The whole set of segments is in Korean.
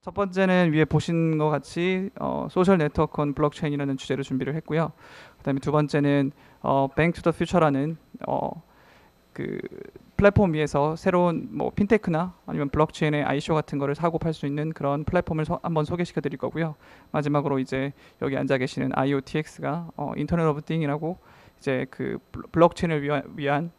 첫 번째는 위에 보신 것 같이 소셜 네트워크 온 블록체인이라는 주제로 준비를 했고요. 그다음에 두 번째는 Bank to the Future라는 그 플랫폼 위에서 새로운 뭐 핀테크나 아니면 블록체인의 아이쇼 같은 거를 사고 팔 수 있는 그런 플랫폼을 한번 소개시켜 드릴 거고요. 마지막으로 이제 여기 앉아 계시는 IoTX가 인터넷 오브 띵이라고 이제 그 블록체인을 위한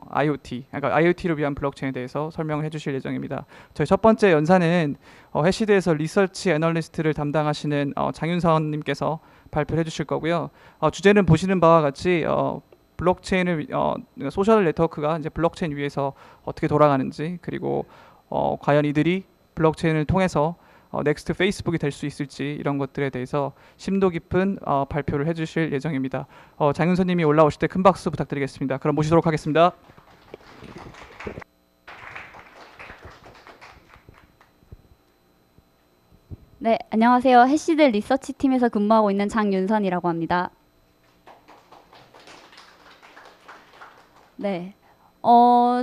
IoT, 그러니까 IoT를 위한 블록체인에 대해서 설명을 해주실 예정입니다. 저희 첫 번째 연사는 해시드에서 리서치 애널리스트를 담당하시는 장윤선님께서 발표를 해주실 거고요. 주제는 보시는 바와 같이 블록체인을 소셜 네트워크가 이제 블록체인 위에서 어떻게 돌아가는지, 그리고 과연 이들이 블록체인을 통해서 넥스트 페이스북이 될 수 있을지, 이런 것들에 대해서 심도 깊은 발표를 해주실 예정입니다. 장윤선님이 올라오실 때 큰 박수 부탁드리겠습니다. 그럼 모시도록 하겠습니다. 네, 안녕하세요. 해시드 리서치 팀에서 근무하고 있는 장윤선이라고 합니다. 네,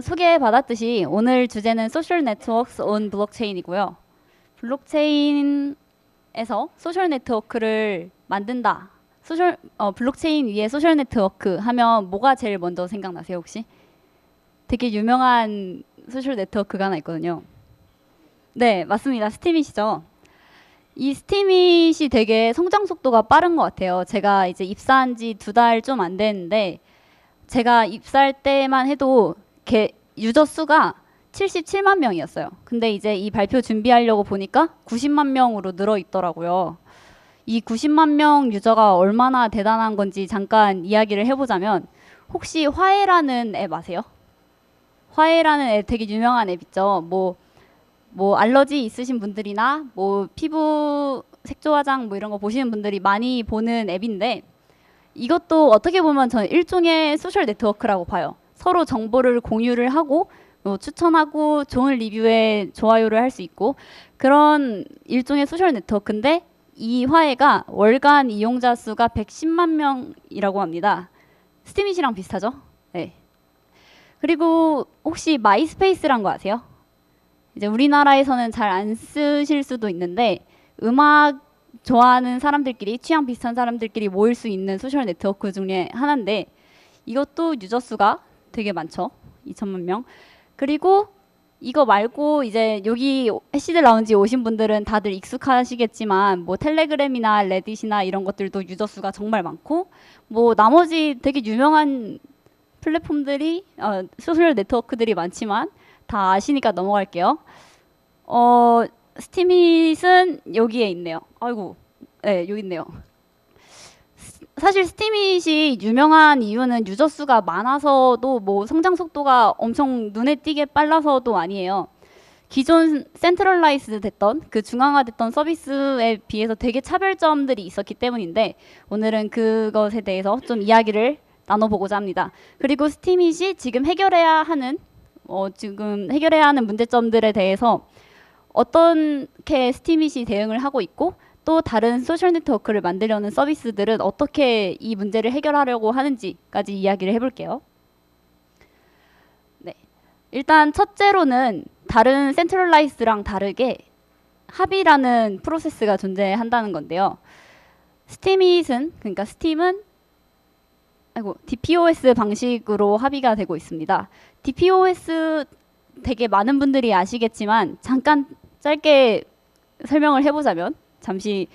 소개받았듯이 오늘 주제는 소셜 네트워크스 온 블록체인이고요. 블록체인에서 소셜 네트워크를 만든다. 블록체인 위에 소셜 네트워크 하면 뭐가 제일 먼저 생각나세요, 혹시? 되게 유명한 소셜 네트워크가 하나 있거든요. 네, 맞습니다. 스팀이시죠? 이 스팀잇이 되게 성장 속도가 빠른 것 같아요. 제가 이제 입사한 지 2달 좀 안 됐는데, 제가 입사할 때만 해도 유저 수가 77만 명이었어요. 근데 이제 이 발표 준비하려고 보니까 90만 명으로 늘어 있더라고요. 이 90만 명 유저가 얼마나 대단한 건지 잠깐 이야기를 해보자면, 혹시 화해라는 앱 아세요? 화해라는 앱 되게 유명한 앱 있죠. 뭐 알러지 있으신 분들이나 뭐 피부 색조 화장 뭐 이런 거 보시는 분들이 많이 보는 앱인데, 이것도 어떻게 보면 저는 일종의 소셜 네트워크라고 봐요. 서로 정보를 공유를 하고 뭐 추천하고 좋은 리뷰에 좋아요를 할 수 있고 그런 일종의 소셜 네트워크인데, 이 화해가 월간 이용자 수가 110만 명이라고 합니다. 스팀잇이랑 비슷하죠? 네. 그리고 혹시 마이스페이스란 거 아세요? 이제 우리나라에서는 잘 안 쓰실 수도 있는데, 음악 좋아하는 사람들끼리, 취향 비슷한 사람들끼리 모일 수 있는 소셜 네트워크 중에 하나인데, 이것도 유저 수가 되게 많죠. 2천만 명. 그리고 이거 말고 이제 여기 해시드 라운지 오신 분들은 다들 익숙하시겠지만, 뭐 텔레그램이나 레딧이나 이런 것들도 유저 수가 정말 많고, 뭐 나머지 되게 유명한 플랫폼들이 소셜 네트워크들이 많지만 다 아시니까 넘어갈게요. 스팀잇은 여기에 있네요. 아이고, 네, 여기 있네요. 사실 스팀잇이 유명한 이유는 유저 수가 많아서도 뭐 성장 속도가 엄청 눈에 띄게 빨라서도 아니에요. 기존 센트럴라이즈 됐던 그 중앙화됐던 서비스에 비해서 되게 차별점들이 있었기 때문인데, 오늘은 그것에 대해서 좀 이야기를 나눠보고자 합니다. 그리고 스팀잇이 지금 해결해야 하는 문제점들에 대해서 어떻게 스팀잇이 대응을 하고 있고, 또 다른 소셜 네트워크를 만들려는 서비스들은 어떻게 이 문제를 해결하려고 하는지까지 이야기를 해볼게요. 네. 일단 첫째로는 다른 센트럴라이즈랑 다르게 합의라는 프로세스가 존재한다는 건데요. 그러니까 스팀은 DPoS 방식으로 합의가 되고 있습니다. DPoS 되게 많은 분들이 아시겠지만, 잠깐 짧게 설명을 해보자면, 잠시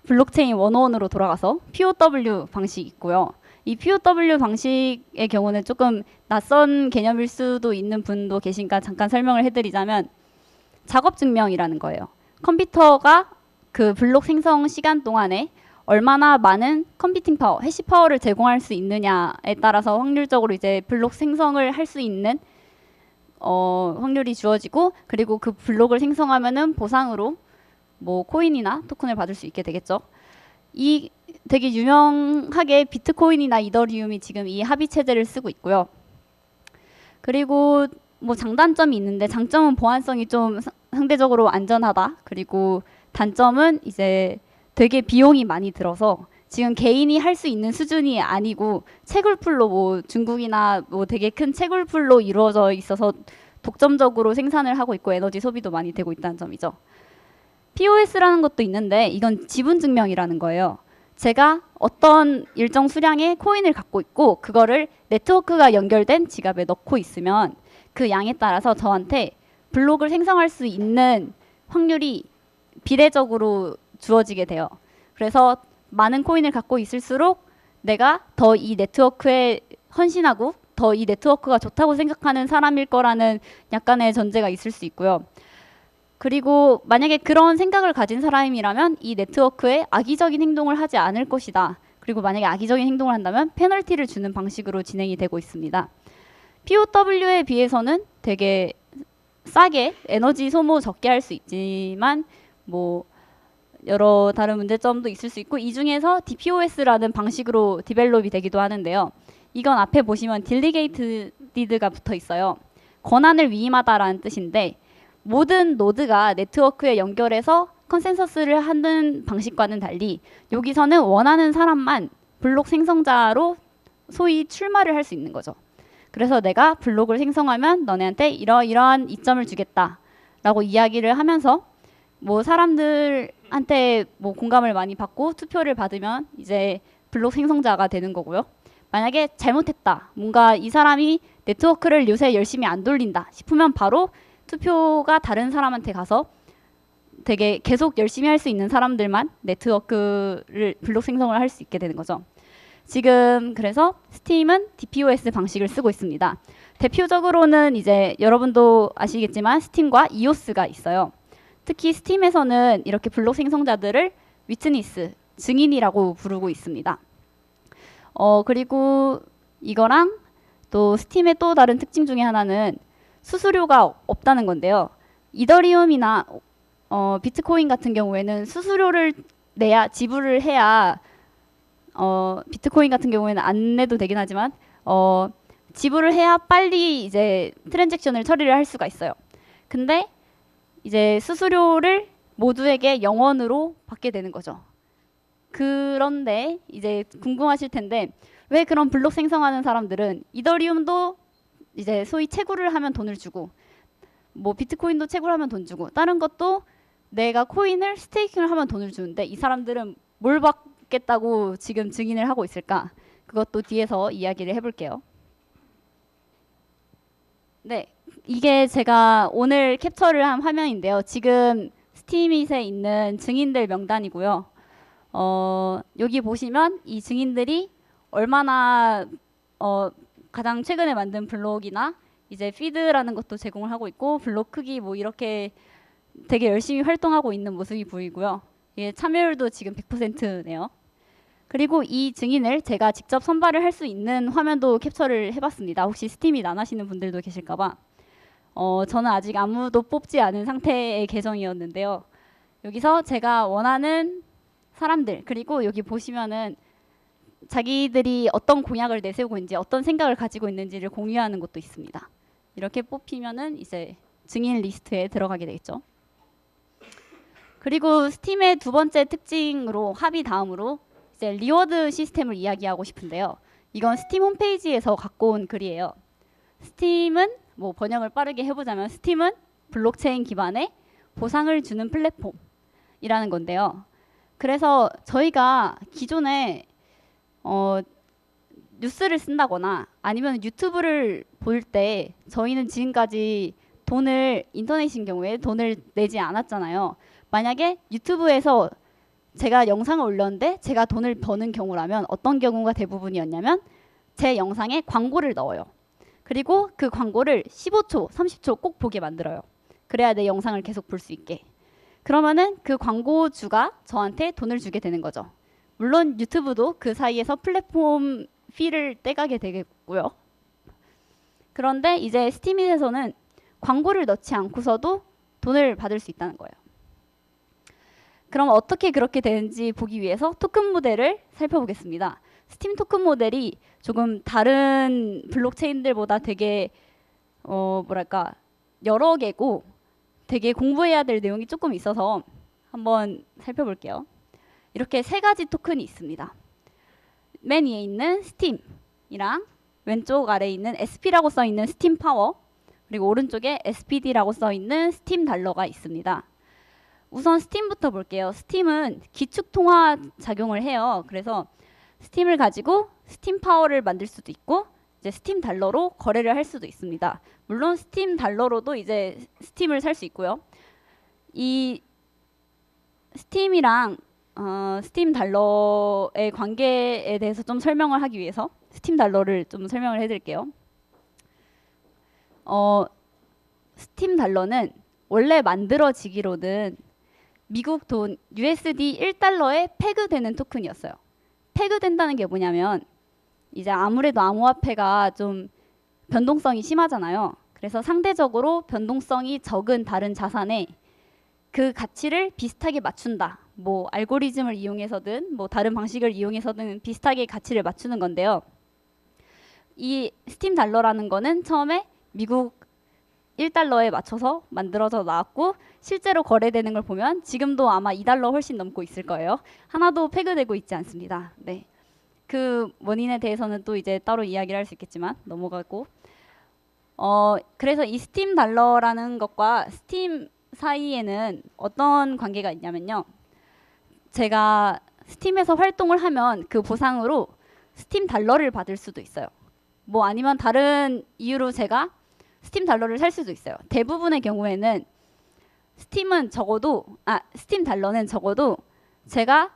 블록체인 101으로 돌아가서 POW 방식이 있고요. 이 POW 방식의 경우는 조금 낯선 개념일 수도 있는 분도 계시니까 잠깐 설명을 해드리자면, 작업 증명이라는 거예요. 컴퓨터가 그 블록 생성 시간 동안에 얼마나 많은 컴퓨팅 파워, 해시 파워를 제공할 수 있느냐에 따라서 확률적으로 이제 블록 생성을 할 수 있는 확률이 주어지고, 그리고 그 블록을 생성하면은 보상으로 뭐 코인이나 토큰을 받을 수 있게 되겠죠. 이 되게 유명하게 비트코인이나 이더리움이 지금 이 합의 체제를 쓰고 있고요. 그리고 뭐 장단점이 있는데, 장점은 보안성이 좀 상대적으로 안전하다. 그리고 단점은 이제 되게 비용이 많이 들어서 지금 개인이 할 수 있는 수준이 아니고, 채굴풀로 뭐 중국이나 뭐 되게 큰 채굴풀로 이루어져 있어서 독점적으로 생산을 하고 있고 에너지 소비도 많이 되고 있다는 점이죠. POS라는 것도 있는데 이건 지분 증명이라는 거예요. 제가 어떤 일정 수량의 코인을 갖고 있고 그거를 네트워크가 연결된 지갑에 넣고 있으면 그 양에 따라서 저한테 블록을 생성할 수 있는 확률이 비례적으로 주어지게 돼요. 그래서 많은 코인을 갖고 있을수록 내가 더 이 네트워크에 헌신하고 더 이 네트워크가 좋다고 생각하는 사람일 거라는 약간의 전제가 있을 수 있고요. 그리고 만약에 그런 생각을 가진 사람이라면 이 네트워크에 악의적인 행동을 하지 않을 것이다. 그리고 만약에 악의적인 행동을 한다면 페널티를 주는 방식으로 진행이 되고 있습니다. POW에 비해서는 되게 싸게 에너지 소모 적게 할 수 있지만 뭐 여러 다른 문제점도 있을 수 있고 이 중에서 DPoS라는 방식으로 디벨롭이 되기도 하는데요. 이건 앞에 보시면 딜리게이트디드가 붙어 있어요. 권한을 위임하다라는 뜻인데 모든 노드가 네트워크에 연결해서 컨센서스를 하는 방식과는 달리 여기서는 원하는 사람만 블록 생성자로 소위 출마를 할 수 있는 거죠. 그래서 내가 블록을 생성하면 너네한테 이러이러한 이점을 주겠다 라고 이야기를 하면서 뭐 사람들한테 뭐 공감을 많이 받고 투표를 받으면 이제 블록 생성자가 되는 거고요. 만약에 잘못했다, 뭔가 이 사람이 네트워크를 요새 열심히 안 돌린다 싶으면 바로 투표가 다른 사람한테 가서 되게 계속 열심히 할 수 있는 사람들만 네트워크를 블록 생성을 할 수 있게 되는 거죠. 지금 그래서 스팀은 DPoS 방식을 쓰고 있습니다. 대표적으로는 이제 여러분도 아시겠지만 스팀과 이오스가 있어요. 특히 스팀에서는 이렇게 블록 생성자들을 위트니스, 증인이라고 부르고 있습니다. 그리고 이거랑 또 스팀의 또 다른 특징 중에 하나는 수수료가 없다는 건데요. 이더리움이나 비트코인 같은 경우에는 수수료를 내야 지불을 해야 비트코인 같은 경우에는 안 내도 되긴 하지만 지불을 해야 빨리 이제 트랜잭션을 처리를 할 수가 있어요. 근데 이제 수수료를 모두에게 영원으로 받게 되는 거죠. 그런데 이제 궁금하실 텐데 왜 그런 블록 생성하는 사람들은 이더리움도 이제 소위 채굴을 하면 돈을 주고 뭐 비트코인도 채굴을 하면 돈 주고 다른 것도 내가 코인을 스테이킹을 하면 돈을 주는데 이 사람들은 뭘 받겠다고 지금 증인을 하고 있을까? 그것도 뒤에서 이야기를 해볼게요. 네, 이게 제가 오늘 캡처를 한 화면인데요. 지금 스팀잇에 있는 증인들 명단이고요. 여기 보시면 이 증인들이 얼마나 가장 최근에 만든 블록이나 이제 피드라는 것도 제공을 하고 있고 블록 크기 뭐 이렇게 되게 열심히 활동하고 있는 모습이 보이고요. 예, 참여율도 지금 100%네요. 그리고 이 증인을 제가 직접 선발을 할 수 있는 화면도 캡처를 해봤습니다. 혹시 스팀잇 안 하시는 분들도 계실까봐. 저는 아직 아무도 뽑지 않은 상태의 계정이었는데요. 여기서 제가 원하는 사람들 그리고 여기 보시면은 자기들이 어떤 공약을 내세우고 있는지 어떤 생각을 가지고 있는지를 공유하는 것도 있습니다. 이렇게 뽑히면은 이제 증인 리스트에 들어가게 되겠죠. 그리고 스팀의 두 번째 특징으로 합의 다음으로 이제 리워드 시스템을 이야기하고 싶은데요. 이건 스팀 홈페이지에서 갖고 온 글이에요. 스팀은 뭐 번역을 빠르게 해보자면 스팀은 블록체인 기반의 보상을 주는 플랫폼이라는 건데요. 그래서 저희가 기존에 뉴스를 쓴다거나 아니면 유튜브를 볼 때 저희는 지금까지 인터넷인 경우에 돈을 내지 않았잖아요. 만약에 유튜브에서 제가 영상을 올렸는데 제가 돈을 버는 경우라면 어떤 경우가 대부분이었냐면 제 영상에 광고를 넣어요. 그리고 그 광고를 15초, 30초 꼭 보게 만들어요. 그래야 내 영상을 계속 볼 수 있게. 그러면은 그 광고주가 저한테 돈을 주게 되는 거죠. 물론 유튜브도 그 사이에서 플랫폼 피를 떼가게 되겠고요. 그런데 이제 스팀잇에서는 광고를 넣지 않고서도 돈을 받을 수 있다는 거예요. 그럼 어떻게 그렇게 되는지 보기 위해서 토큰 모델을 살펴보겠습니다. 스팀 토큰 모델이 조금 다른 블록체인들보다 되게 뭐랄까 여러 개고 되게 공부해야 될 내용이 조금 있어서 한번 살펴볼게요. 이렇게 세 가지 토큰이 있습니다. 맨 위에 있는 스팀이랑 왼쪽 아래에 있는 SP라고 써있는 스팀 파워 그리고 오른쪽에 SPD라고 써있는 스팀 달러가 있습니다. 우선 스팀부터 볼게요. 스팀은 기축 통화 작용을 해요. 그래서 스팀을 가지고 스팀 파워를 만들 수도 있고 이제 스팀 달러로 거래를 할 수도 있습니다. 물론 스팀 달러로도 이제 스팀을 살 수 있고요. 이 스팀이랑 스팀 달러의 관계에 대해서 좀 설명을 하기 위해서 스팀 달러를 좀 설명을 해드릴게요. 스팀 달러는 원래 만들어지기로는 미국 돈 USD 1달러에 페그되는 토큰이었어요. 페그된다는 게 뭐냐면 이제 아무래도 암호화폐가 좀 변동성이 심하잖아요. 그래서 상대적으로 변동성이 적은 다른 자산에 그 가치를 비슷하게 맞춘다. 뭐 알고리즘을 이용해서든 뭐 다른 방식을 이용해서든 비슷하게 가치를 맞추는 건데요. 이 스팀 달러라는 거는 처음에 미국 1달러에 맞춰서 만들어져 나왔고 실제로 거래되는 걸 보면 지금도 아마 2달러 훨씬 넘고 있을 거예요. 하나도 페그되고 있지 않습니다. 네. 그 원인에 대해서는 또 이제 따로 이야기를 할 수 있겠지만 넘어가고 그래서 이 스팀 달러라는 것과 스팀 사이에는 어떤 관계가 있냐면요. 제가 스팀에서 활동을 하면 그 보상으로 스팀 달러를 받을 수도 있어요. 뭐 아니면 다른 이유로 제가 스팀 달러를 살 수도 있어요. 대부분의 경우에는 스팀 달러는 적어도 제가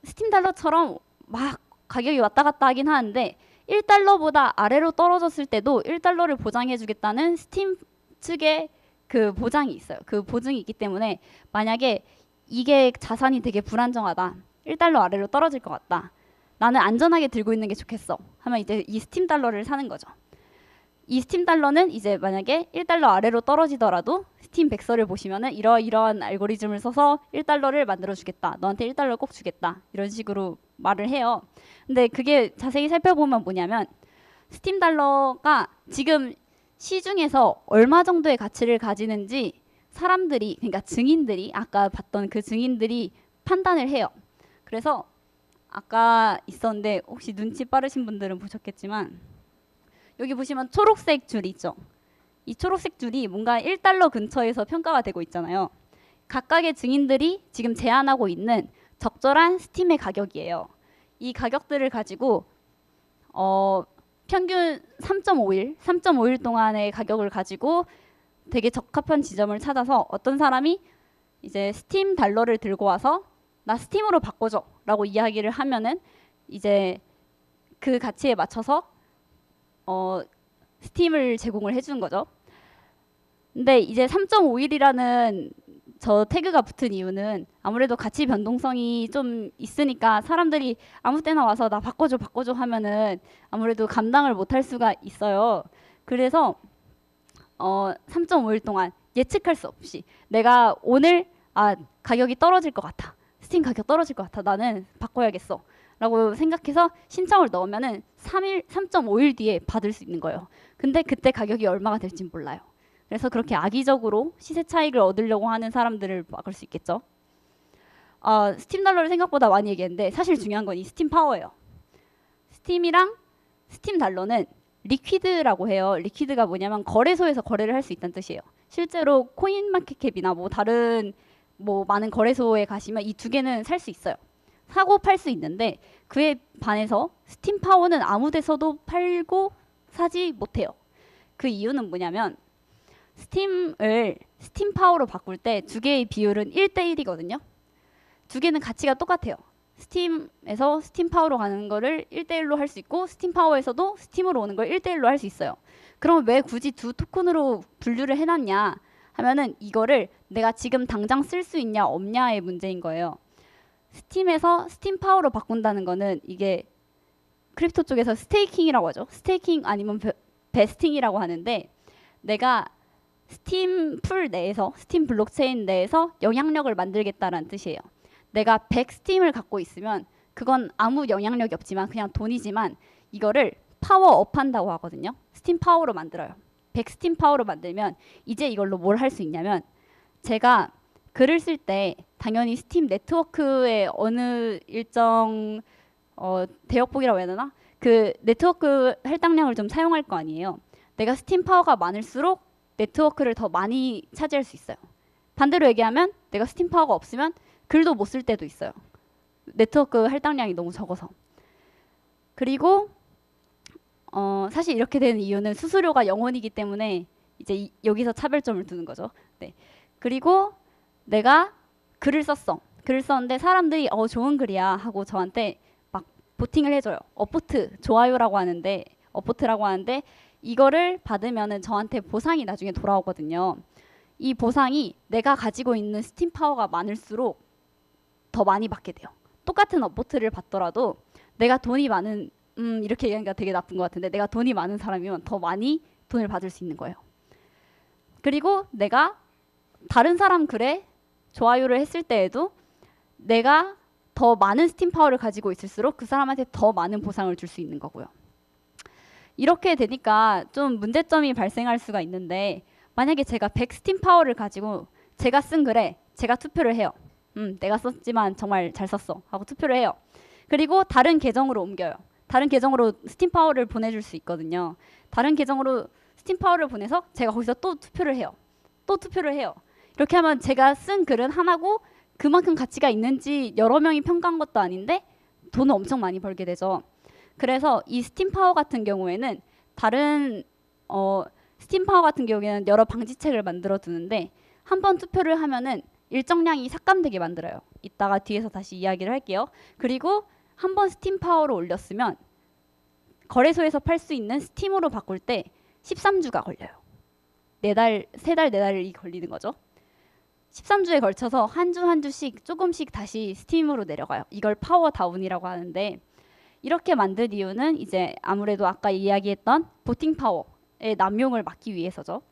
스팀 달러처럼 막 가격이 왔다 갔다 하긴 하는데 1달러보다 아래로 떨어졌을 때도 1달러를 보장해 주겠다는 스팀 측의 그 보장이 있어요. 그 보증이 있기 때문에 만약에 이게 자산이 되게 불안정하다. 1달러 아래로 떨어질 것 같다. 나는 안전하게 들고 있는 게 좋겠어. 하면 이제 이 스팀 달러를 사는 거죠. 이 스팀 달러는 이제 만약에 1달러 아래로 떨어지더라도 스팀 백서를 보시면은 이러이러한 알고리즘을 써서 1달러를 만들어 주겠다. 너한테 1달러 꼭 주겠다. 이런 식으로 말을 해요. 근데 그게 자세히 살펴보면 뭐냐면 스팀 달러가 지금 시중에서 얼마 정도의 가치를 가지는지 사람들이 그러니까 증인들이 아까 봤던 그 증인들이 판단을 해요. 그래서 아까 있었는데 혹시 눈치 빠르신 분들은 보셨겠지만 여기 보시면 초록색 줄이 있죠. 이 초록색 줄이 뭔가 1달러 근처에서 평가가 되고 있잖아요. 각각의 증인들이 지금 제안하고 있는 적절한 스팀의 가격이에요. 이 가격들을 가지고 평균 3.5일 동안의 가격을 가지고 되게 적합한 지점을 찾아서 어떤 사람이 이제 스팀 달러를 들고 와서 나 스팀으로 바꿔줘 라고 이야기를 하면은 이제 그 가치에 맞춰서 스팀을 제공을 해주는 거죠. 근데 이제 3.5일이라는 저 태그가 붙은 이유는 아무래도 가치 변동성이 좀 있으니까 사람들이 아무 때나 와서 나 바꿔줘 하면은 아무래도 감당을 못할 수가 있어요. 그래서 3.5일 동안 예측할 수 없이 내가 오늘 가격이 떨어질 것 같아. 스팀 가격 떨어질 것 같아. 나는 바꿔야겠어. 라고 생각해서 신청을 넣으면은 3.5일 뒤에 받을 수 있는 거예요. 근데 그때 가격이 얼마가 될지 몰라요. 그래서 그렇게 악의적으로 시세 차익을 얻으려고 하는 사람들을 막을 수 있겠죠. 스팀 달러를 생각보다 많이 얘기했는데 사실 중요한 건 이 스팀 파워예요. 스팀이랑 스팀 달러는 리퀴드라고 해요. 리퀴드가 뭐냐면 거래소에서 거래를 할 수 있다는 뜻이에요. 실제로 코인마켓캡이나 뭐 다른 뭐 많은 거래소에 가시면 이 두 개는 살 수 있어요. 사고 팔 수 있는데 그에 반해서 스팀 파워는 아무 데서도 팔고 사지 못해요. 그 이유는 뭐냐면 스팀을 스팀 파워로 바꿀 때 두 개의 비율은 1대1이거든요. 두 개는 가치가 똑같아요. 스팀에서 스팀 파워로 가는 거를 1대1로 할 수 있고 스팀 파워에서도 스팀으로 오는 걸 1대1로 할 수 있어요. 그럼 왜 굳이 두 토큰으로 분류를 해놨냐 하면은 이거를 내가 지금 당장 쓸 수 있냐 없냐의 문제인 거예요. 스팀에서 스팀 파워로 바꾼다는 거는 이게 크립토 쪽에서 스테이킹이라고 하죠. 스테이킹 아니면 베스팅이라고 하는데 내가 스팀 풀 내에서 스팀 블록체인 내에서 영향력을 만들겠다라는 뜻이에요. 내가 100스팀을 갖고 있으면 그건 아무 영향력이 없지만 그냥 돈이지만 이거를 파워업 한다고 하거든요. 스팀 파워로 만들어요. 100스팀 파워로 만들면 이제 이걸로 뭘 할 수 있냐면 제가 글을 쓸 때 당연히 스팀 네트워크의 어느 일정 대역폭이라고 해야 되나? 그 네트워크 할당량을 좀 사용할 거 아니에요. 내가 스팀 파워가 많을수록 네트워크를 더 많이 차지할 수 있어요. 반대로 얘기하면 내가 스팀 파워가 없으면 글도 못 쓸 때도 있어요. 네트워크 할당량이 너무 적어서. 그리고 사실 이렇게 되는 이유는 수수료가 0원이기 때문에 이제 여기서 차별점을 두는 거죠. 네. 그리고 내가 글을 썼어. 글을 썼는데 사람들이 좋은 글이야 하고 저한테 막 보팅을 해줘요. 업보트 좋아요라고 하는데 업보트라고 하는데 이거를 받으면은 저한테 보상이 나중에 돌아오거든요. 이 보상이 내가 가지고 있는 스팀 파워가 많을수록 더 많이 받게 돼요. 똑같은 업보트를 받더라도 내가 돈이 많은 이렇게 얘기하니까 되게 나쁜 것 같은데 내가 돈이 많은 사람이면 더 많이 돈을 받을 수 있는 거예요. 그리고 내가 다른 사람 글에 좋아요를 했을 때에도 내가 더 많은 스팀 파워를 가지고 있을수록 그 사람한테 더 많은 보상을 줄 수 있는 거고요. 이렇게 되니까 좀 문제점이 발생할 수가 있는데 만약에 제가 100 스팀 파워를 가지고 제가 쓴 글에 제가 투표를 해요. 내가 썼지만 정말 잘 썼어 하고 투표를 해요. 그리고 다른 계정으로 옮겨요. 다른 계정으로 스팀 파워를 보내줄 수 있거든요. 다른 계정으로 스팀 파워를 보내서 제가 거기서 또 투표를 해요. 또 투표를 해요. 이렇게 하면 제가 쓴 글은 하나고 그만큼 가치가 있는지 여러 명이 평가한 것도 아닌데 돈을 엄청 많이 벌게 되죠. 그래서 이 스팀 파워 같은 경우에는 스팀 파워 같은 경우에는 여러 방지책을 만들어 두는데 한 번 투표를 하면은 일정량이 삭감되게 만들어요. 이따가 뒤에서 다시 이야기를 할게요. 그리고 한 번 스팀 파워를 올렸으면 거래소에서 팔 수 있는 스팀으로 바꿀 때 13주가 걸려요. 4달, 3달, 4달이 걸리는 거죠. 13주에 걸쳐서 한 주 한 주씩 조금씩 다시 스팀으로 내려가요. 이걸 파워 다운이라고 하는데 이렇게 만든 이유는 이제 아무래도 아까 이야기했던 보팅 파워의 남용을 막기 위해서죠.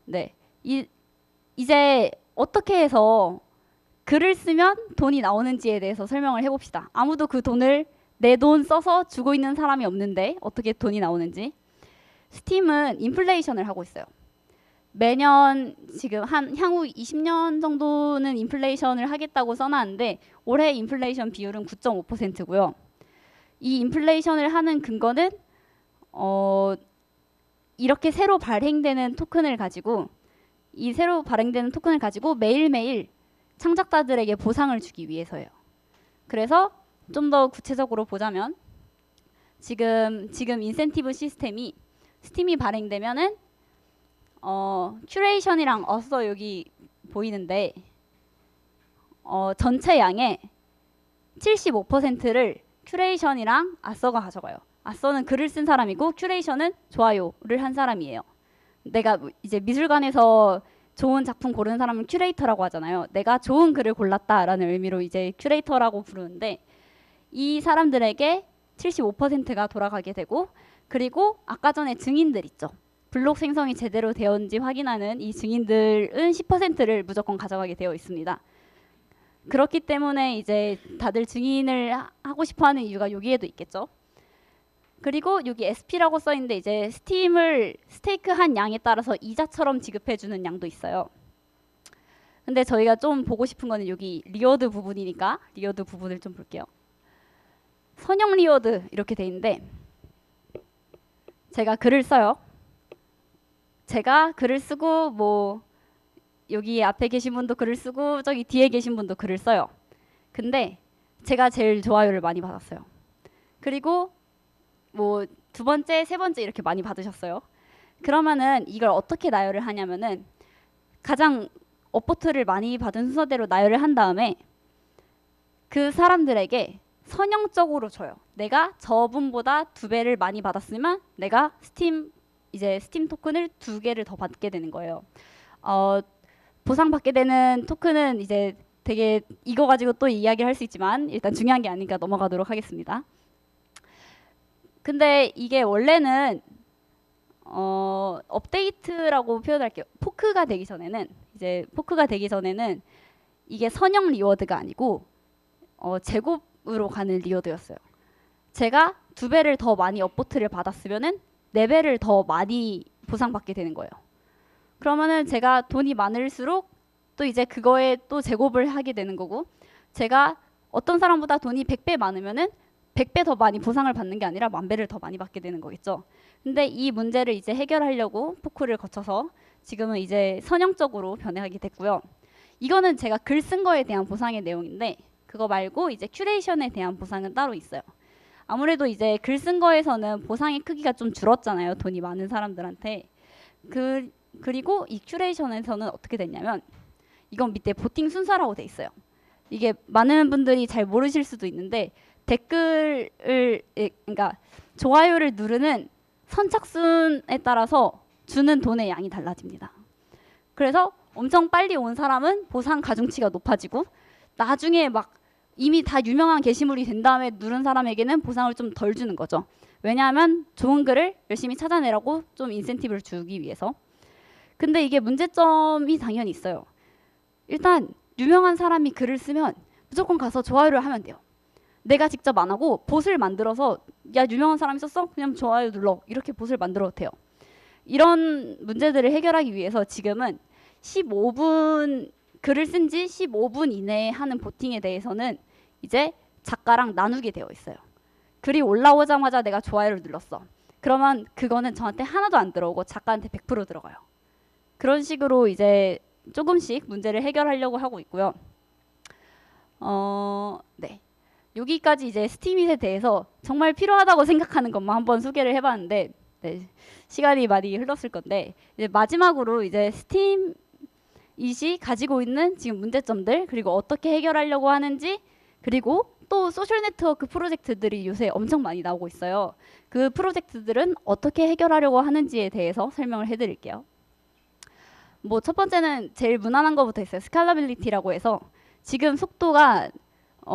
네, 이제 어떻게 해서 글을 쓰면 돈이 나오는지에 대해서 설명을 해봅시다. 아무도 그 돈을 내 돈 써서 주고 있는 사람이 없는데 어떻게 돈이 나오는지. 스팀은 인플레이션을 하고 있어요. 매년 지금 향후 20년 정도는 인플레이션을 하겠다고 써놨는데 올해 인플레이션 비율은 9.5%고요. 이 인플레이션을 하는 근거는 이렇게 새로 발행되는 토큰을 가지고 매일매일 창작자들에게 보상을 주기 위해서예요. 그래서 좀 더 구체적으로 보자면 지금 인센티브 시스템이 스팀이 발행되면은 큐레이션이랑 어서 여기 보이는데 전체 양의 75%를 큐레이션이랑 아서가 가져가요. 아서는 글을 쓴 사람이고 큐레이션은 좋아요를 한 사람이에요. 내가 이제 미술관에서 좋은 작품 고르는 사람을 큐레이터라고 하잖아요. 내가 좋은 글을 골랐다라는 의미로 이제 큐레이터라고 부르는데 이 사람들에게 75%가 돌아가게 되고 그리고 아까 전에 증인들 있죠. 블록 생성이 제대로 되었는지 확인하는 이 증인들은 10%를 무조건 가져가게 되어 있습니다. 그렇기 때문에 이제 다들 증인을 하고 싶어하는 이유가 여기에도 있겠죠. 그리고 여기 SP라고 써 있는데 이제 스팀을 스테이크한 양에 따라서 이자처럼 지급해주는 양도 있어요. 근데 저희가 좀 보고 싶은 거는 여기 리워드 부분이니까 리워드 부분을 좀 볼게요. 선형 리워드 이렇게 돼 있는데 제가 글을 써요. 제가 글을 쓰고 뭐 여기 앞에 계신 분도 글을 쓰고 저기 뒤에 계신 분도 글을 써요. 근데 제가 제일 좋아요를 많이 받았어요. 그리고 뭐 두 번째, 세 번째 이렇게 많이 받으셨어요. 그러면은 이걸 어떻게 나열을 하냐면은 가장 업보트를 많이 받은 순서대로 나열을 한 다음에 그 사람들에게 선형적으로 줘요. 내가 저분보다 2배를 많이 받았으면 내가 스팀 토큰을 2개를 더 받게 되는 거예요. 보상받게 되는 토큰은 이제 되게 이거 가지고 또 이야기를 할 수 있지만 일단 중요한 게 아니니까 넘어가도록 하겠습니다. 근데 이게 원래는 업데이트라고 표현할게요. 포크가 되기 전에는 이게 선형 리워드가 아니고 제곱으로 가는 리워드였어요. 제가 2배를 더 많이 업보트를 받았으면은 4배를 더 많이 보상받게 되는 거예요. 그러면은 제가 돈이 많을수록 또 이제 그거에 또 제곱을 하게 되는 거고 제가 어떤 사람보다 돈이 100배 많으면은 100배 더 많이 보상을 받는 게 아니라 10,000배를 더 많이 받게 되는 거겠죠. 근데 이 문제를 이제 해결하려고 포크를 거쳐서 지금은 이제 선형적으로 변형하게 됐고요. 이거는 제가 글 쓴 거에 대한 보상의 내용인데 그거 말고 이제 큐레이션에 대한 보상은 따로 있어요. 아무래도 이제 글 쓴 거에서는 보상의 크기가 좀 줄었잖아요. 돈이 많은 사람들한테. 그리고 이 큐레이션에서는 어떻게 됐냐면 이건 밑에 보팅 순서라고 돼 있어요. 이게 많은 분들이 잘 모르실 수도 있는데 그러니까 좋아요를 누르는 선착순에 따라서 주는 돈의 양이 달라집니다. 그래서 엄청 빨리 온 사람은 보상 가중치가 높아지고 나중에 막 이미 다 유명한 게시물이 된 다음에 누른 사람에게는 보상을 좀 덜 주는 거죠. 왜냐하면 좋은 글을 열심히 찾아내라고 좀 인센티브를 주기 위해서. 근데 이게 문제점이 당연히 있어요. 일단 유명한 사람이 글을 쓰면 무조건 가서 좋아요를 하면 돼요. 내가 직접 안 하고 봇을 만들어서 야 유명한 사람이 썼어? 그냥 좋아요 눌러. 이렇게 봇을 만들어도 돼요. 이런 문제들을 해결하기 위해서 지금은 15분 글을 쓴 지 15분 이내에 하는 보팅에 대해서는 이제 작가랑 나누게 되어 있어요. 글이 올라오자마자 내가 좋아요를 눌렀어. 그러면 그거는 저한테 하나도 안 들어오고 작가한테 100% 들어가요. 그런 식으로 이제 조금씩 문제를 해결하려고 하고 있고요. 네. 여기까지 이제 스팀잇에 대해서 정말 필요하다고 생각하는 것만 한번 소개를 해봤는데 네, 시간이 많이 흘렀을 건데 이제 마지막으로 이제 스팀잇이 가지고 있는 지금 문제점들 그리고 어떻게 해결하려고 하는지 그리고 또 소셜 네트워크 프로젝트들이 요새 엄청 많이 나오고 있어요. 그 프로젝트들은 어떻게 해결하려고 하는지에 대해서 설명을 해드릴게요. 뭐 첫 번째는 제일 무난한 것부터 있어요. 스칼라빌리티라고 해서 지금 속도가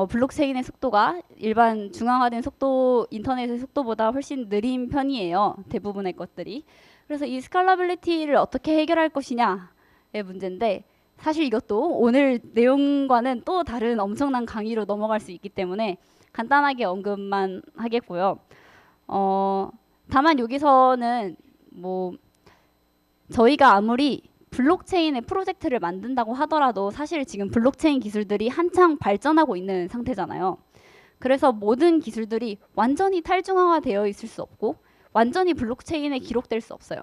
블록체인의 속도가 일반 중앙화된 속도, 인터넷의 속도보다 훨씬 느린 편이에요. 대부분의 것들이. 그래서 이 스칼라빌리티를 어떻게 해결할 것이냐의 문제인데 사실 이것도 오늘 내용과는 또 다른 엄청난 강의로 넘어갈 수 있기 때문에 간단하게 언급만 하겠고요. 다만 여기서는 뭐 저희가 아무리 블록체인의 프로젝트를 만든다고 하더라도 사실 지금 블록체인 기술들이 한창 발전하고 있는 상태잖아요. 그래서 모든 기술들이 완전히 탈중앙화되어 있을 수 없고 완전히 블록체인에 기록될 수 없어요.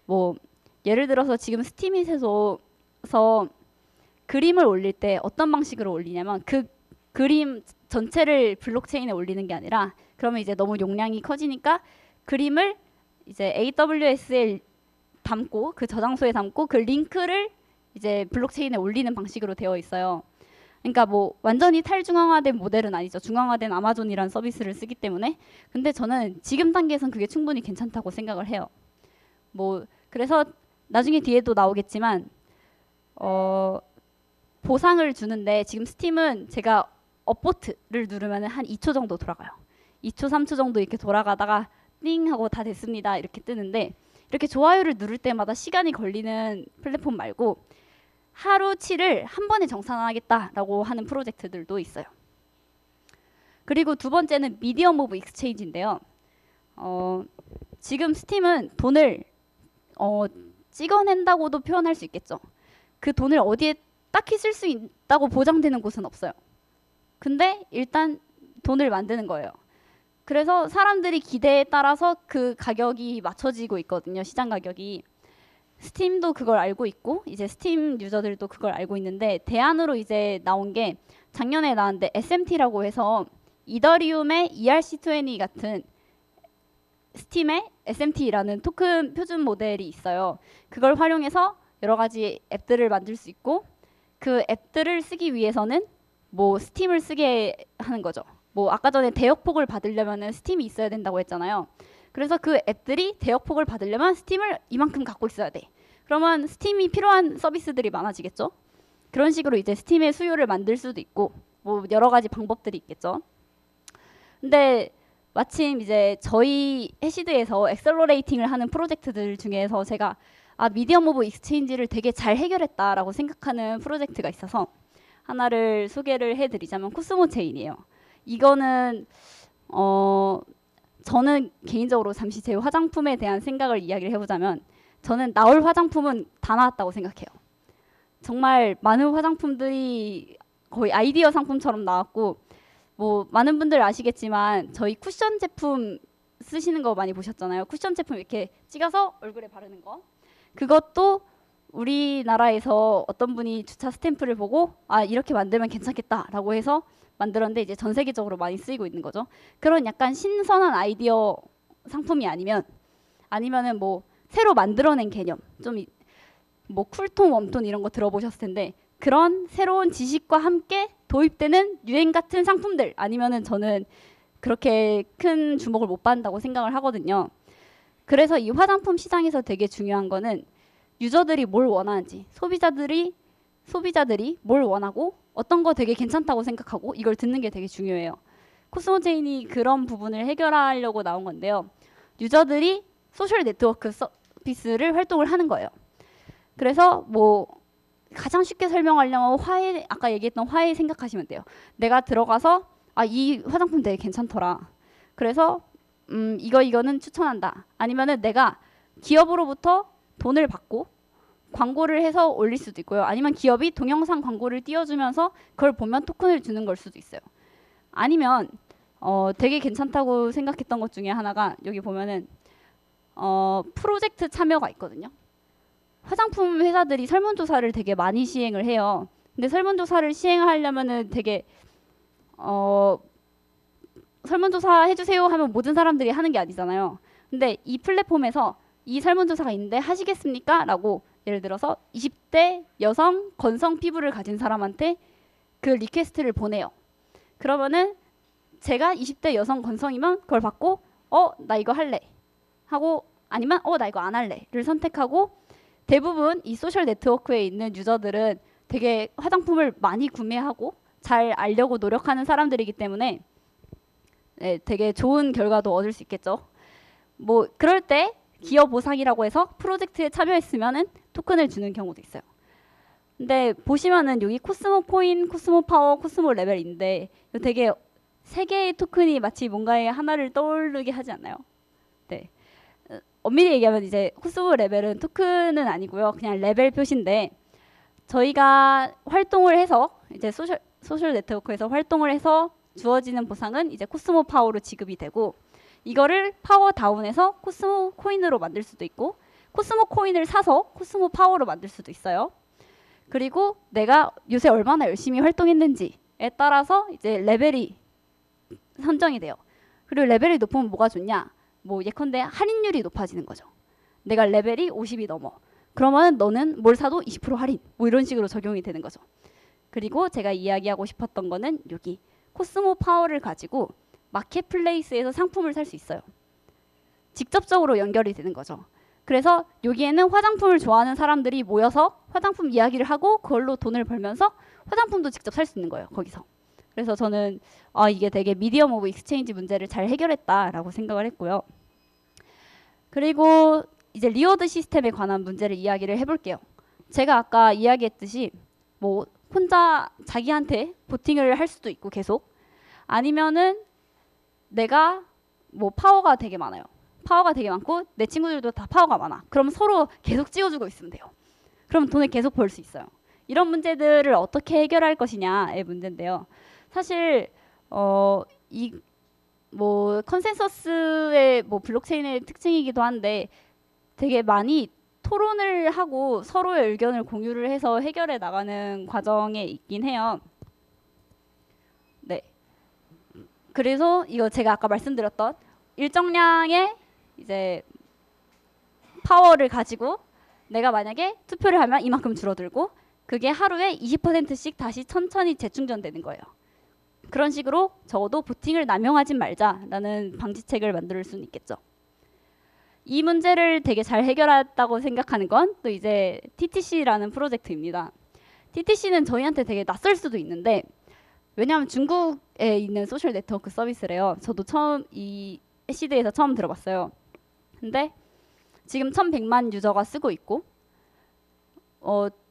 뭐 예를 들어서 지금 스팀잇에서 그림을 올릴 때 어떤 방식으로 올리냐면 그 그림 전체를 블록체인에 올리는 게 아니라 그러면 이제 너무 용량이 커지니까 그림을 이제 AWS에 담고 그 저장소에 담고 그 링크를 이제 블록체인에 올리는 방식으로 되어 있어요. 그러니까 뭐 완전히 탈중앙화된 모델은 아니죠. 중앙화된 아마존이라는 서비스를 쓰기 때문에. 근데 저는 지금 단계에선 그게 충분히 괜찮다고 생각을 해요. 뭐 그래서 나중에 뒤에도 나오겠지만 보상을 주는데 지금 스팀은 제가 업보트를 누르면 한 2초 정도 돌아가요. 2초, 3초 정도 이렇게 돌아가다가 띵 하고 다 됐습니다. 이렇게 뜨는데 이렇게 좋아요를 누를 때마다 시간이 걸리는 플랫폼 말고 하루치를 한 번에 정산하겠다라고 하는 프로젝트들도 있어요. 그리고 두 번째는 미디엄 오브 익스체인지인데요. 지금 스팀은 돈을 찍어낸다고도 표현할 수 있겠죠. 그 돈을 어디에 딱히 쓸 수 있다고 보장되는 곳은 없어요. 근데 일단 돈을 만드는 거예요. 그래서 사람들이 기대에 따라서 그 가격이 맞춰지고 있거든요. 시장 가격이. 스팀도 그걸 알고 있고 이제 스팀 유저들도 그걸 알고 있는데 대안으로 이제 나온 게 작년에 나왔는데 SMT라고 해서 이더리움의 ERC20 같은 스팀의 SMT라는 토큰 표준 모델이 있어요. 그걸 활용해서 여러 가지 앱들을 만들 수 있고 그 앱들을 쓰기 위해서는 뭐 스팀을 쓰게 하는 거죠. 뭐 아까 전에 대역폭을 받으려면 스팀이 있어야 된다고 했잖아요. 그래서 그 앱들이 대역폭을 받으려면 스팀을 이만큼 갖고 있어야 돼. 그러면 스팀이 필요한 서비스들이 많아지겠죠. 그런 식으로 이제 스팀의 수요를 만들 수도 있고 뭐 여러 가지 방법들이 있겠죠. 근데 마침 이제 저희 해시드에서 엑셀러레이팅을 하는 프로젝트들 중에서 제가 미디엄 오브 익스체인지를 되게 잘 해결했다라고 생각하는 프로젝트가 있어서 하나를 소개를 해드리자면 코스모 체인이에요. 이거는 저는 개인적으로 잠시 제 화장품에 대한 생각을 이야기를 해보자면 저는 나올 화장품은 다 나왔다고 생각해요. 정말 많은 화장품들이 거의 아이디어 상품처럼 나왔고 뭐 많은 분들 아시겠지만 저희 쿠션 제품 쓰시는 거 많이 보셨잖아요. 쿠션 제품 이렇게 찍어서 얼굴에 바르는 거. 그것도 우리나라에서 어떤 분이 주차 스탬프를 보고 아 이렇게 만들면 괜찮겠다라고 해서 만들었는데 이제 전 세계적으로 많이 쓰이고 있는 거죠. 그런 약간 신선한 아이디어 상품이 아니면은 뭐 새로 만들어낸 개념 좀 뭐 쿨톤, 웜톤 이런 거 들어보셨을 텐데 그런 새로운 지식과 함께 도입되는 유행 같은 상품들 아니면은 저는 그렇게 큰 주목을 못 받는다고 생각을 하거든요. 그래서 이 화장품 시장에서 되게 중요한 거는 유저들이 뭘 원하는지, 소비자들이 뭘 원하고 어떤 거 되게 괜찮다고 생각하고 이걸 듣는 게 되게 중요해요. 코스모제인이 그런 부분을 해결하려고 나온 건데요. 유저들이 소셜 네트워크 서비스를 활동을 하는 거예요. 그래서 뭐 가장 쉽게 설명하려면 아까 얘기했던 화해 생각하시면 돼요. 내가 들어가서 아, 이 화장품 되게 괜찮더라. 그래서 이거는 추천한다. 아니면은 내가 기업으로부터 돈을 받고 광고를 해서 올릴 수도 있고요. 아니면 기업이 동영상 광고를 띄워주면서 그걸 보면 토큰을 주는 걸 수도 있어요. 아니면 되게 괜찮다고 생각했던 것 중에 하나가 여기 보면은 프로젝트 참여가 있거든요. 화장품 회사들이 설문조사를 되게 많이 시행을 해요. 근데 설문조사를 시행하려면은 되게 설문조사 해주세요 하면 모든 사람들이 하는 게 아니잖아요. 근데 이 플랫폼에서 이 설문조사가 있는데 하시겠습니까? 라고 예를 들어서 20대 여성 건성 피부를 가진 사람한테 그 리퀘스트를 보내요. 그러면은 제가 20대 여성 건성이면 그걸 받고 나 이거 할래 하고 아니면 나 이거 안 할래를 선택하고 대부분 이 소셜 네트워크에 있는 유저들은 되게 화장품을 많이 구매하고 잘 알려고 노력하는 사람들이기 때문에 네, 되게 좋은 결과도 얻을 수 있겠죠. 뭐 그럴 때 기업 보상이라고 해서 프로젝트에 참여했으면은 토큰을 주는 경우도 있어요. 근데 보시면은 여기 코스모 코인, 코스모 파워, 코스모 레벨인데 되게 세 개의 토큰이 마치 뭔가의 하나를 떠오르게 하지 않나요? 네. 엄밀히 얘기하면 이제 코스모 레벨은 토큰은 아니고요. 그냥 레벨 표시인데 저희가 활동을 해서 이제 소셜 네트워크에서 활동을 해서 주어지는 보상은 이제 코스모 파워로 지급이 되고 이거를 파워 다운해서 코스모 코인으로 만들 수도 있고 코스모 코인을 사서 코스모 파워로 만들 수도 있어요. 그리고 내가 요새 얼마나 열심히 활동했는지에 따라서 이제 레벨이 선정이 돼요. 그리고 레벨이 높으면 뭐가 좋냐? 뭐 예컨대 할인율이 높아지는 거죠. 내가 레벨이 50이 넘어. 그러면 너는 뭘 사도 20% 할인. 뭐 이런 식으로 적용이 되는 거죠. 그리고 제가 이야기하고 싶었던 거는 여기 코스모 파워를 가지고 마켓플레이스에서 상품을 살 수 있어요. 직접적으로 연결이 되는 거죠. 그래서 여기에는 화장품을 좋아하는 사람들이 모여서 화장품 이야기를 하고 그걸로 돈을 벌면서 화장품도 직접 살 수 있는 거예요. 거기서. 그래서 저는 이게 되게 미디엄 오브 익스체인지 문제를 잘 해결했다라고 생각을 했고요. 그리고 이제 리워드 시스템에 관한 문제를 이야기를 해볼게요. 제가 아까 이야기했듯이 뭐 혼자 자기한테 보팅을 할 수도 있고 계속 아니면은 내가 뭐 파워가 되게 많아요. 파워가 되게 많고 내 친구들도 다 파워가 많아. 그럼 서로 계속 찍어주고 있으면 돼요. 그럼 돈을 계속 벌 수 있어요. 이런 문제들을 어떻게 해결할 것이냐의 문제인데요. 사실 이 뭐 컨센서스의 뭐 블록체인의 특징이기도 한데 되게 많이 토론을 하고 서로의 의견을 공유를 해서 해결해 나가는 과정에 있긴 해요. 네. 그래서 이거 제가 아까 말씀드렸던 일정량의 이제 파워를 가지고 내가 만약에 투표를 하면 이만큼 줄어들고 그게 하루에 20%씩 다시 천천히 재충전되는 거예요. 그런 식으로 적어도 보팅을 남용하지 말자라는 방지책을 만들 수는 있겠죠. 이 문제를 되게 잘 해결했다고 생각하는 건 또 이제 TTC라는 프로젝트입니다. TTC는 저희한테 되게 낯설 수도 있는데 왜냐하면 중국에 있는 소셜 네트워크 서비스래요. 저도 처음 이 시대에서 처음 들어봤어요. 근데 지금 1100만 유저가 쓰고 있고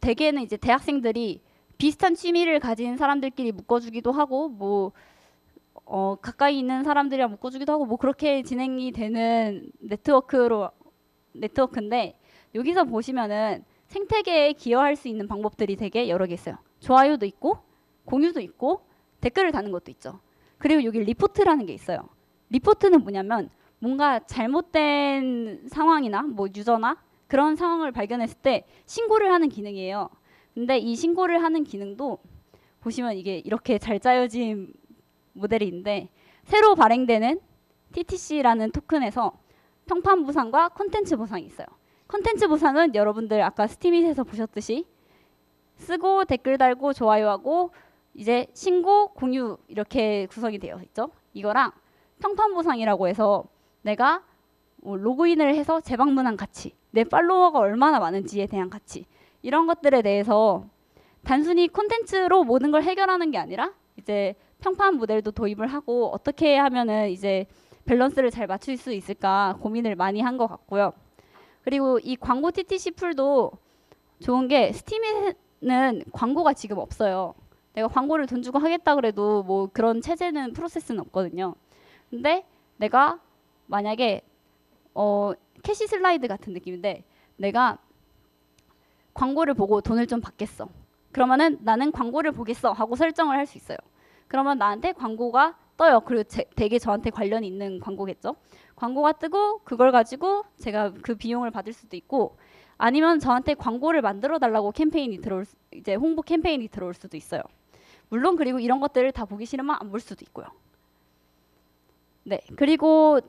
대개는 이제 대학생들이 비슷한 취미를 가진 사람들끼리 묶어주기도 하고 뭐 가까이 있는 사람들이랑 묶어주기도 하고 뭐 그렇게 진행이 되는 네트워크인데 여기서 보시면은 생태계에 기여할 수 있는 방법들이 되게 여러 개 있어요. 좋아요도 있고 공유도 있고 댓글을 다는 것도 있죠. 그리고 여기 리포트라는 게 있어요. 리포트는 뭐냐면 뭔가 잘못된 상황이나 뭐 유저나 그런 상황을 발견했을 때 신고를 하는 기능이에요. 근데 이 신고를 하는 기능도 보시면 이게 이렇게 잘 짜여진 모델이 있는데 새로 발행되는 TTC라는 토큰에서 평판 보상과 콘텐츠 보상이 있어요. 콘텐츠 보상은 여러분들 아까 스티밋에서 보셨듯이 쓰고 댓글 달고 좋아요하고 이제 신고 공유 이렇게 구성이 되어 있죠. 이거랑 평판 보상이라고 해서 내가 로그인을 해서 재방문한 가치, 내 팔로워가 얼마나 많은지에 대한 가치, 이런 것들에 대해서 단순히 콘텐츠로 모든 걸 해결하는 게 아니라 이제 평판 모델도 도입을 하고 어떻게 하면은 이제 밸런스를 잘 맞출 수 있을까 고민을 많이 한 것 같고요. 그리고 이 광고 TTC 풀도 좋은 게 스팀에는 광고가 지금 없어요. 내가 광고를 돈 주고 하겠다 그래도 뭐 그런 체제는 프로세스는 없거든요. 근데 내가 만약에 캐시 슬라이드 같은 느낌인데 내가 광고를 보고 돈을 좀 받겠어. 그러면은 나는 광고를 보겠어 하고 설정을 할 수 있어요. 그러면 나한테 광고가 떠요. 그리고 되게 저한테 관련이 있는 광고겠죠. 광고가 뜨고 그걸 가지고 제가 그 비용을 받을 수도 있고 아니면 저한테 광고를 만들어 달라고 캠페인이 이제 홍보 캠페인이 들어올 수도 있어요. 물론 그리고 이런 것들을 다 보기 싫으면 안 볼 수도 있고요. 네, 그리고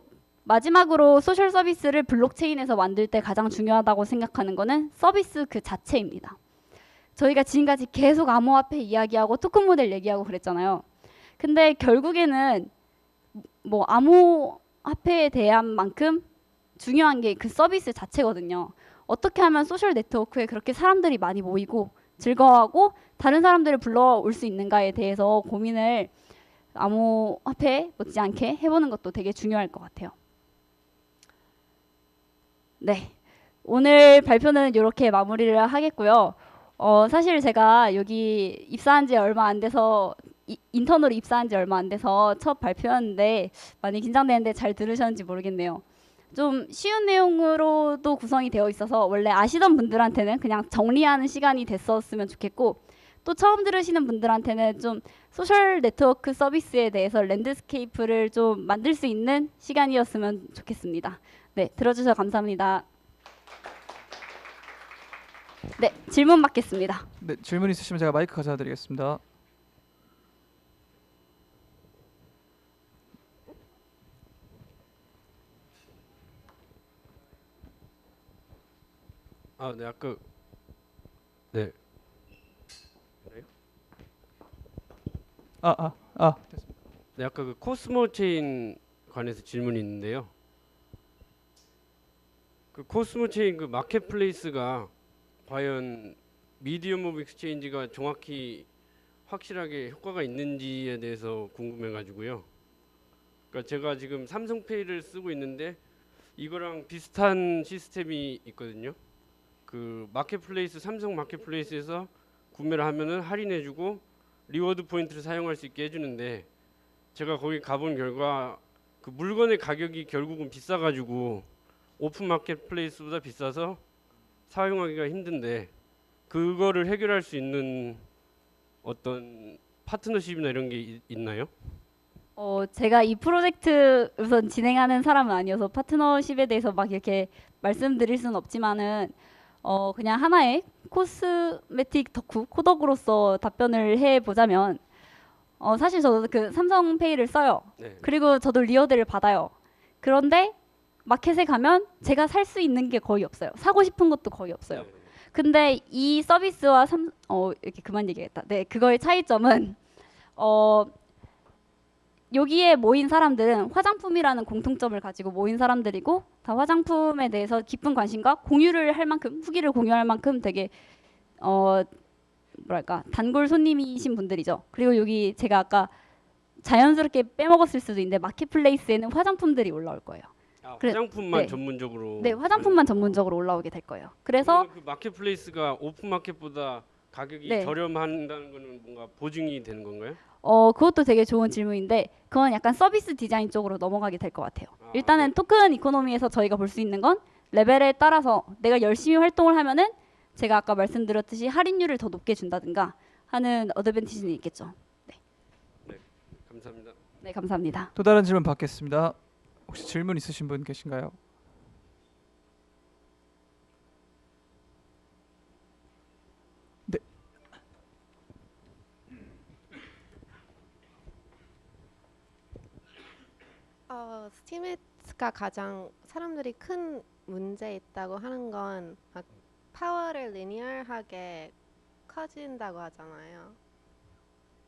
마지막으로 소셜 서비스를 블록체인에서 만들 때 가장 중요하다고 생각하는 거는 서비스 그 자체입니다. 저희가 지금까지 계속 암호화폐 이야기하고 토큰 모델 얘기하고 그랬잖아요. 근데 결국에는 뭐 암호화폐에 대한 만큼 중요한 게 그 서비스 자체거든요. 어떻게 하면 소셜 네트워크에 그렇게 사람들이 많이 모이고 즐거워하고 다른 사람들을 불러올 수 있는가에 대해서 고민을 암호화폐 못지않게 해보는 것도 되게 중요할 것 같아요. 네, 오늘 발표는 이렇게 마무리를 하겠고요. 사실 제가 여기 입사한 지 얼마 안 돼서 인턴으로 입사한 지 얼마 안 돼서 첫 발표였는데 많이 긴장되는데 잘 들으셨는지 모르겠네요. 좀 쉬운 내용으로도 구성이 되어 있어서 원래 아시던 분들한테는 그냥 정리하는 시간이 됐었으면 좋겠고 또 처음 들으시는 분들한테는 좀 소셜 네트워크 서비스에 대해서 랜드스케이프를 좀 만들 수 있는 시간이었으면 좋겠습니다. 네, 들어주셔서 감사합니다. 네, 질문 받겠습니다. 네, 질문 있으시면 제가 마이크 가져다 드리겠습니다. 네, 아까 네. 됐습니다. 네, 아까 그 코스모 체인 관해서 질문이 있는데요. 그 코스모 체인 그 마켓플레이스가 과연 미디엄 오브 익스체인지가 정확히 확실하게 효과가 있는지에 대해서 궁금해 가지고요. 그러니까 제가 지금 삼성페이를 쓰고 있는데 이거랑 비슷한 시스템이 있거든요. 그 마켓플레이스 삼성 마켓플레이스에서 구매를 하면은 할인해 주고 리워드 포인트를 사용할 수 있게 해 주는데 제가 거기 가본 결과 그 물건의 가격이 결국은 비싸 가지고 오픈 마켓플레이스보다 비싸서 사용하기가 힘든데 그거를 해결할 수 있는 어떤 파트너십이나 이런 게 있나요? 제가 이 프로젝트 우선 진행하는 사람은 아니어서 파트너십에 대해서 막 이렇게 말씀드릴 수는 없지만은 그냥 하나의 코스메틱 덕후 코덕으로서 답변을 해보자면 사실 저도 그 삼성페이를 써요. 네. 그리고 저도 리워드를 받아요. 그런데 마켓에 가면 제가 살 수 있는 게 거의 없어요. 사고 싶은 것도 거의 없어요. 네. 근데 이 서비스와 이렇게 그만 얘기했다. 네, 그거의 차이점은 여기에 모인 사람들은 화장품이라는 공통점을 가지고 모인 사람들이고 다 화장품에 대해서 깊은 관심과 공유를 할 만큼 후기를 공유할 만큼 되게 뭐랄까 단골 손님이신 분들이죠. 그리고 여기 제가 아까 자연스럽게 빼먹었을 수도 있는데 마켓플레이스에는 화장품들이 올라올 거예요. 화장품만 네. 전문적으로. 네, 화장품만 전문적으로 올라오게 될 거예요. 그래서 그 마켓플레이스가 오픈 마켓보다 가격이 네. 저렴한다는 거는 뭔가 보증이 되는 건가요? 그것도 되게 좋은 질문인데 그건 약간 서비스 디자인 쪽으로 넘어가게 될 것 같아요. 일단은 네. 토큰 이코노미에서 저희가 볼 수 있는 건 레벨에 따라서 내가 열심히 활동을 하면은 제가 아까 말씀드렸듯이 할인율을 더 높게 준다든가 하는 어드밴티지는 있겠죠. 네, 감사합니다. 네, 감사합니다. 또 다른 질문 받겠습니다. 혹시 질문 있으신 분 계신가요? 스팀가 가장 사람들이 큰 문제 있다고 하는 건 막 파워를 리니어하게 커진다고 하잖아요.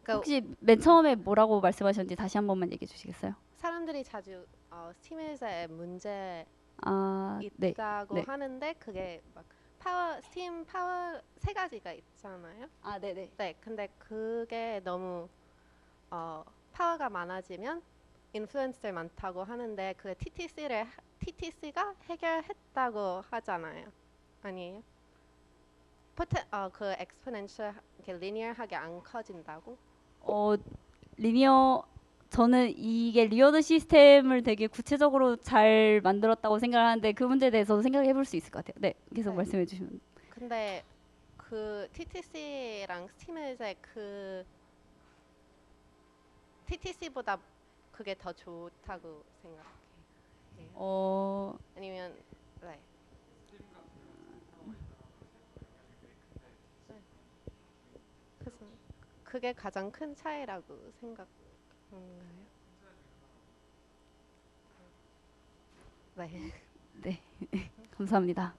그러니까 혹시 맨 처음에 뭐라고 말씀하셨는지 다시 한 번만 얘기해 주시겠어요? 사람들이 자주 스팀에 문제 아, 네. 있다고 네. 하는데 그게 막 스팀 파워 세 가지가 있잖아요. 아, 네, 네. 네, 근데 그게 너무 파워가 많아지면 인플루언서들 많다고 하는데 그 TTC가 해결했다고 하잖아요. 아니에요? 그 엑스포넨셜 리니어하게 안 커진다고? 저는 이게 리워드 시스템을 되게 구체적으로 잘 만들었다고 생각을 하는데 그 문제에 대해서 생각해 볼 수 있을 것 같아요. 네, 계속 네. 말씀해 주시면. 근데 그 TTC랑 스팀에서 그 TTC보다 그게 더 좋다고 생각해요. 아니면 네. 그래서 그게 가장 큰 차이라고 생각한가요? 네. 네, 감사합니다.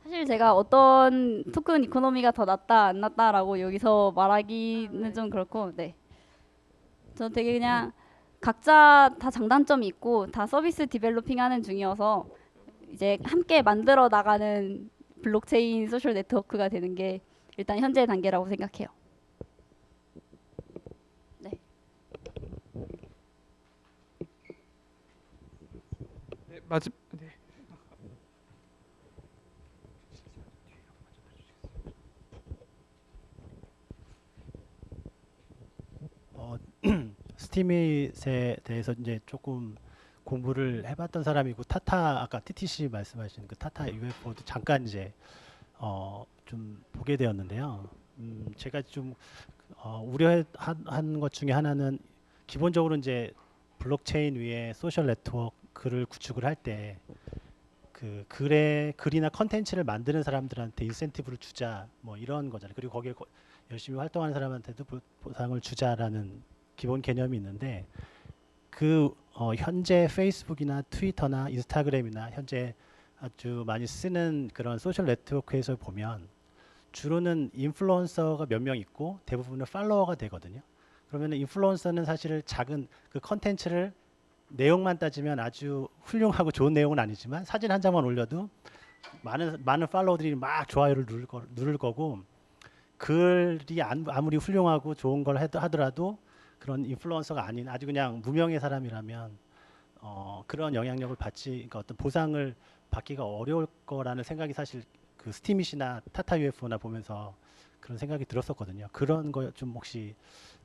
사실 제가 어떤 토큰 이코노미가 더 낫다 안 낫다라고 여기서 말하기는 좀 그렇고, 네. 저는 되게 그냥 각자 다 장단점이 있고 다 서비스 디벨로핑하는 중이어서 이제 함께 만들어 나가는 블록체인 소셜 네트워크가 되는 게 일단 현재 단계라고 생각해요. 네. 네, 네. 스티밋에 대해서 이제 조금 공부를 해봤던 사람이고 타타 아까 TTC 말씀하신 그 타타 UFO도 잠깐 이제 좀 보게 되었는데요. 제가 좀 우려한 것 중에 하나는 기본적으로 이제 블록체인 위에 소셜 네트워크를 구축을 할 때 그 글이나 컨텐츠를 만드는 사람들한테 인센티브를 주자 뭐 이런 거잖아요. 그리고 거기에 열심히 활동하는 사람한테도 보상을 주자라는 기본 개념이 있는데 그 현재 페이스북이나 트위터나 인스타그램이나 현재 아주 많이 쓰는 그런 소셜 네트워크에서 보면 주로는 인플루언서가 몇 명 있고 대부분은 팔로워가 되거든요. 그러면 인플루언서는 사실 작은 그 컨텐츠를 내용만 따지면 아주 훌륭하고 좋은 내용은 아니지만 사진 한 장만 올려도 많은 팔로워들이 막 좋아요를 누를 거고 글이 아무리 훌륭하고 좋은 걸 하더라도 그런 인플루언서가 아닌 아주 그냥 무명의 사람이라면 그런 영향력을 그러니까 어떤 보상을 받기가 어려울 거라는 생각이 사실 그 스티밋이나 타타 UFO나 보면서 그런 생각이 들었었거든요. 그런 거 좀 혹시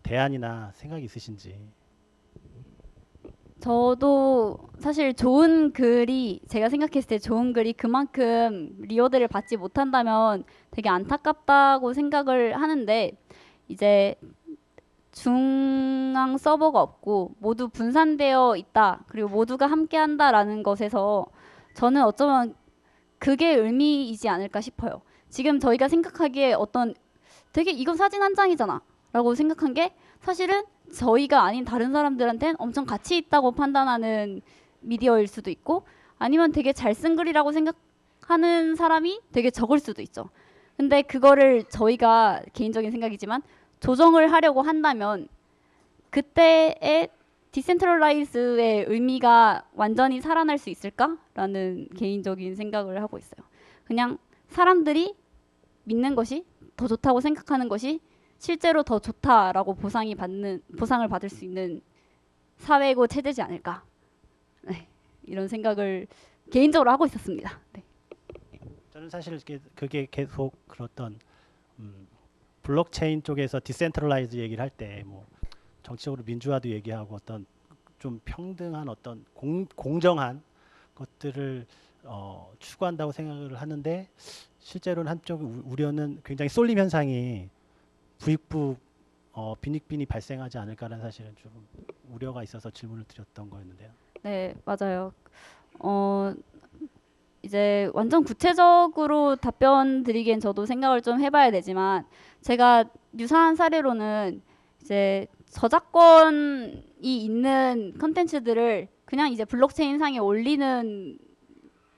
대안이나 생각이 있으신지. 저도 사실 제가 생각했을 때 좋은 글이 그만큼 리워드를 받지 못한다면 되게 안타깝다고 생각을 하는데 이제 중앙 서버가 없고 모두 분산되어 있다. 그리고 모두가 함께 한다라는 것에서 저는 어쩌면 그게 의미이지 않을까 싶어요. 지금 저희가 생각하기에 되게 이건 사진 한 장이잖아 라고 생각한 게 사실은 저희가 아닌 다른 사람들한테는 엄청 가치 있다고 판단하는 미디어일 수도 있고 아니면 되게 잘 쓴 글이라고 생각하는 사람이 되게 적을 수도 있죠. 근데 그거를 저희가 개인적인 생각이지만 조정을 하려고 한다면 그때의 디센트럴라이즈의 의미가 완전히 살아날 수 있을까라는 개인적인 생각을 하고 있어요. 그냥 사람들이 믿는 것이 더 좋다고 생각하는 것이 실제로 더 좋다라고 보상을 받을 수 있는 사회고 체제지 않을까. 네, 이런 생각을 개인적으로 하고 있었습니다. 네. 저는 사실 그게 계속 그렇던 블록체인 쪽에서 디센트럴라이즈 얘기를 할 때 뭐 정치적으로 민주화도 얘기하고 어떤 좀 평등한 어떤 공정한 것들을 추구한다고 생각을 하는데 실제로는 한쪽 우려는 굉장히 쏠림 현상이 부익부 빈익빈이 발생하지 않을까라는 사실은 좀 우려가 있어서 질문을 드렸던 거였는데요. 네, 맞아요. 이제 완전 구체적으로 답변 드리기엔 저도 생각을 좀 해봐야 되지만 제가 유사한 사례로는 이제 저작권 있는 컨텐츠들을 그냥 이제 블록체인 상에 올리는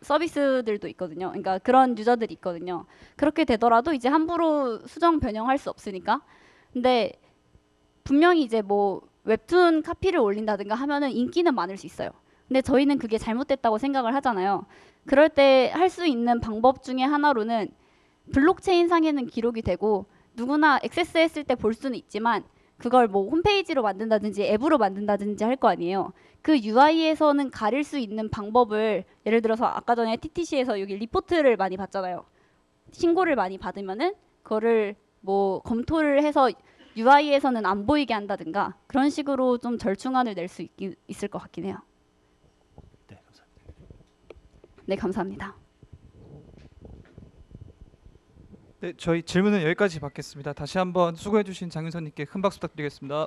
서비스들도 있거든요. 그러니까 그런 유저들이 있거든요. 그렇게 되더라도 이제 함부로 수정 변형할 수 없으니까. 근데 분명히 이제 뭐 웹툰 카피를 올린다든가 하면은 인기는 많을 수 있어요. 근데 저희는 그게 잘못됐다고 생각을 하잖아요. 그럴 때 할 수 있는 방법 중에 하나로는 블록체인 상에는 기록이 되고 누구나 액세스했을 때 볼 수는 있지만 그걸 뭐 홈페이지로 만든다든지 앱으로 만든다든지 할 거 아니에요. 그 UI에서는 가릴 수 있는 방법을 예를 들어서 아까 전에 TTC에서 여기 리포트를 많이 받잖아요. 신고를 많이 받으면은 그거를 뭐 검토를 해서 UI에서는 안 보이게 한다든가 그런 식으로 좀 절충안을 낼 수 있을 것 같긴 해요. 네, 감사합니다. 네, 감사합니다. 네, 저희 질문은 여기까지 받겠습니다. 다시 한번 수고해주신 장윤선님께 큰 박수 부탁드리겠습니다.